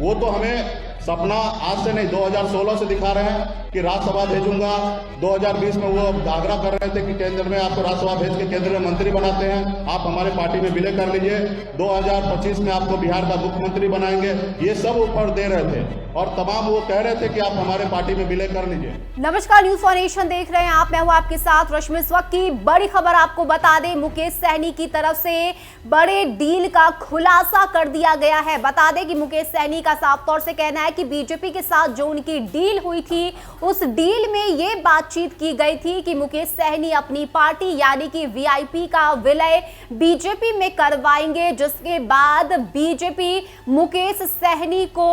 वो तो हमें सपना आज से नहीं 2016 से दिखा रहे हैं कि राज्यसभा भेजूंगा। 2020 में वो आग्रह कर रहे थे कि केंद्र में आपको राज्यसभा भेज के केंद्र में मंत्री बनाते हैं, आप हमारे पार्टी में विलय कर लीजिए। 2025 में आपको बिहार का मुख्यमंत्री बनाएंगे, ये सब ऑफर दे रहे थे और तमाम वो कह रहे थे कि आप हमारे पार्टी में विलय कर लीजिए। नमस्कार, न्यूज़ फॉर नेशन देख रहे हैं आप, मैं हूं आपके साथ रश्मि। इस वक्त की बड़ी खबर आपको बता दें, मुकेश सहनी की तरफ से बड़े डील का खुलासा कर दिया गया है। बता दें कि मुकेश सहनी का साफ तौर से कहना है कि बीजेपी के साथ जो उनकी डील हुई थी, उस डील में ये बातचीत की गई थी कि मुकेश सहनी अपनी पार्टी यानी कि वीआईपी का विलय बीजेपी में करवाएंगे, जिसके बाद बीजेपी मुकेश सहनी को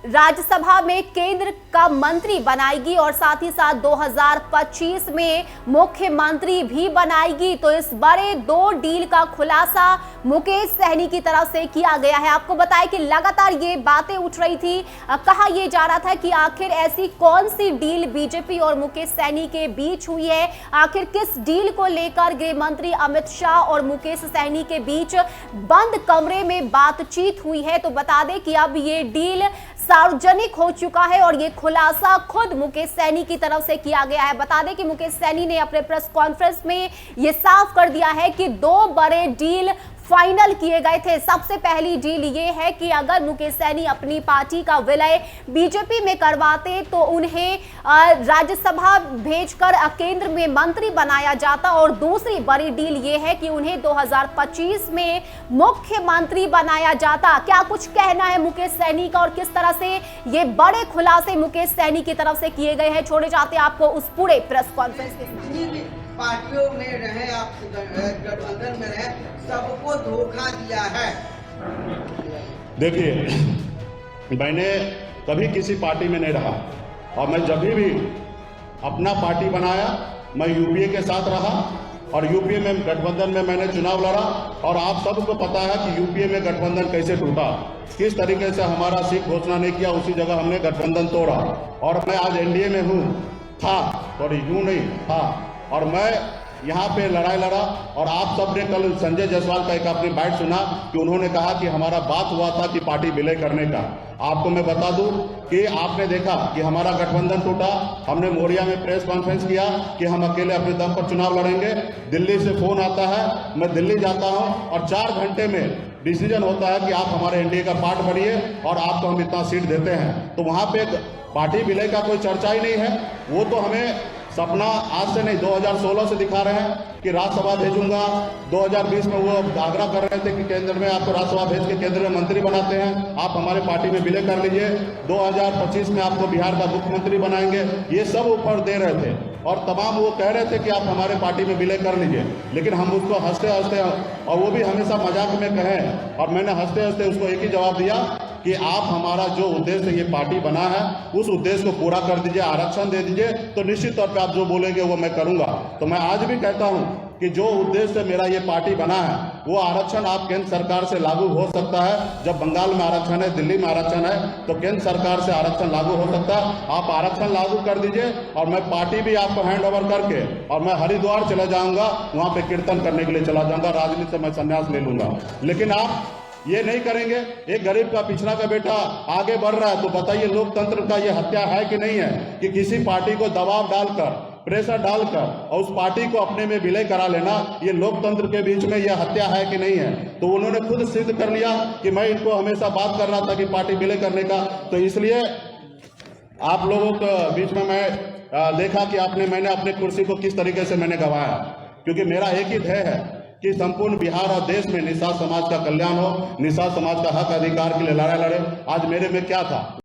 राज्यसभा में केंद्र का मंत्री बनाएगी और साथ ही साथ 2025 में मुख्यमंत्री भी बनाएगी। तो इस बड़े दो डील का खुलासा मुकेश सहनी की तरफ से किया गया है। आपको बताएं कि लगातार ये बातें उठ रही थी, कहा यह जा रहा था कि आखिर ऐसी कौन सी डील बीजेपी और मुकेश सहनी के बीच हुई है, आखिर किस डील को लेकर गृह मंत्री अमित शाह और मुकेश सहनी के बीच बंद कमरे में बातचीत हुई है। तो बता दें कि अब ये डील सार्वजनिक हो चुका है और ये खुलासा खुद मुकेश सहनी की तरफ से किया गया है। बता दें कि मुकेश सहनी ने अपने प्रेस कॉन्फ्रेंस में ये साफ कर दिया है कि दो बड़े डील फाइनल किए गए थे। सबसे पहली डील ये है कि अगर मुकेश सहनी अपनी पार्टी का विलय बीजेपी में करवाते तो उन्हें राज्यसभा भेजकर केंद्र में मंत्री बनाया जाता, और दूसरी बड़ी डील ये है कि उन्हें 2025 में मुख्यमंत्री बनाया जाता। क्या कुछ कहना है मुकेश सहनी का और किस तरह से ये बड़े खुलासे मुकेश सहनी की तरफ से किए गए हैं, छोड़े जाते हैं आपको उस पूरे प्रेस कॉन्फ्रेंस के। पार्टियों में रहे, आप गठबंधन में रहे, सबको धोखा दिया है। देखिए, मैंने कभी किसी पार्टी में नहीं रहा और मैं जब भी अपना पार्टी बनाया मैं यूपीए के साथ रहा और यूपीए में गठबंधन में मैंने चुनाव लड़ा। और आप सबको पता है कि यूपीए में गठबंधन कैसे टूटा, किस तरीके से हमारा सीट घोषणा नहीं किया, उसी जगह हमने गठबंधन तोड़ा। और मैं आज एनडीए में हूँ, था और यूँ नहीं था, और मैं यहाँ पे लड़ाई लड़ा। और आप सब ने कल संजय जायसवाल का एक आपने बाइट सुना कि उन्होंने कहा कि हमारा बात हुआ था कि पार्टी विलय करने का। आपको मैं बता दूं कि आपने देखा कि हमारा गठबंधन टूटा, हमने मोरिया में प्रेस कॉन्फ्रेंस किया कि हम अकेले अपने दम पर चुनाव लड़ेंगे। दिल्ली से फोन आता है, मैं दिल्ली जाता हूं और 4 घंटे में डिसीजन होता है कि आप हमारे एनडीए का पार्ट बनिए और आपको हम इतना सीट देते हैं। तो वहां पे पार्टी विलय का कोई चर्चा ही नहीं है। वो तो हमें सपना आज से नहीं 2016 से दिखा रहे हैं कि राज्यसभा भेजूंगा। 2020 में वो आग्रह कर रहे थे कि केंद्र में आपको राज्यसभा भेज के केंद्र में मंत्री बनाते हैं, आप हमारे पार्टी में विलय कर लीजिए। 2025 में आपको बिहार का मुख्यमंत्री बनाएंगे, ये सब ऑफर दे रहे थे और तमाम वो कह रहे थे कि आप हमारे पार्टी में विलय कर लीजिए। लेकिन हम उसको हंसते हंसते, और वो भी हमेशा मजाक में कहें, और मैंने हंसते हंसते उसको एक ही जवाब दिया कि आप हमारा जो उद्देश्य ये पार्टी बना है उस उद्देश्य को पूरा कर दीजिए, आरक्षण दे दीजिए, तो निश्चित तौर पे आप जो बोलेंगे वो मैं करूंगा। तो मैं आज भी कहता हूं कि जो उद्देश्य मेरा ये पार्टी बना है वो आरक्षण आप केंद्र सरकार से लागू हो सकता है। जब बंगाल में आरक्षण है, दिल्ली में आरक्षण है, तो केंद्र सरकार से आरक्षण लागू हो सकता है। आप आरक्षण लागू कर दीजिए और मैं पार्टी भी आपको हैंड ओवर करके और मैं हरिद्वार चला जाऊंगा, वहां पे कीर्तन करने के लिए चला जाऊंगा, राजनीति से मैं संन्यास ले लूंगा। लेकिन आप ये नहीं करेंगे। एक गरीब का पिछड़ा का बेटा आगे बढ़ रहा है, तो बताइए लोकतंत्र का ये हत्या है कि नहीं है कि किसी पार्टी को दबाव डालकर, प्रेशर डालकर और उस पार्टी को अपने में विलय करा लेना, ये लोकतंत्र के बीच में यह हत्या है कि नहीं है। तो उन्होंने खुद सिद्ध कर लिया कि मैं इनको हमेशा बात कर रहा था कि पार्टी विलय करने का। तो इसलिए आप लोगों के बीच में मैं देखा कि मैंने अपने कुर्सी को किस तरीके से मैंने गंवाया, क्योंकि मेरा एक ही ध्येय है कि संपूर्ण बिहार और देश में निषाद समाज का कल्याण हो, निषाद समाज का हक अधिकार के लिए लड़ाई लड़े। आज मेरे में क्या था,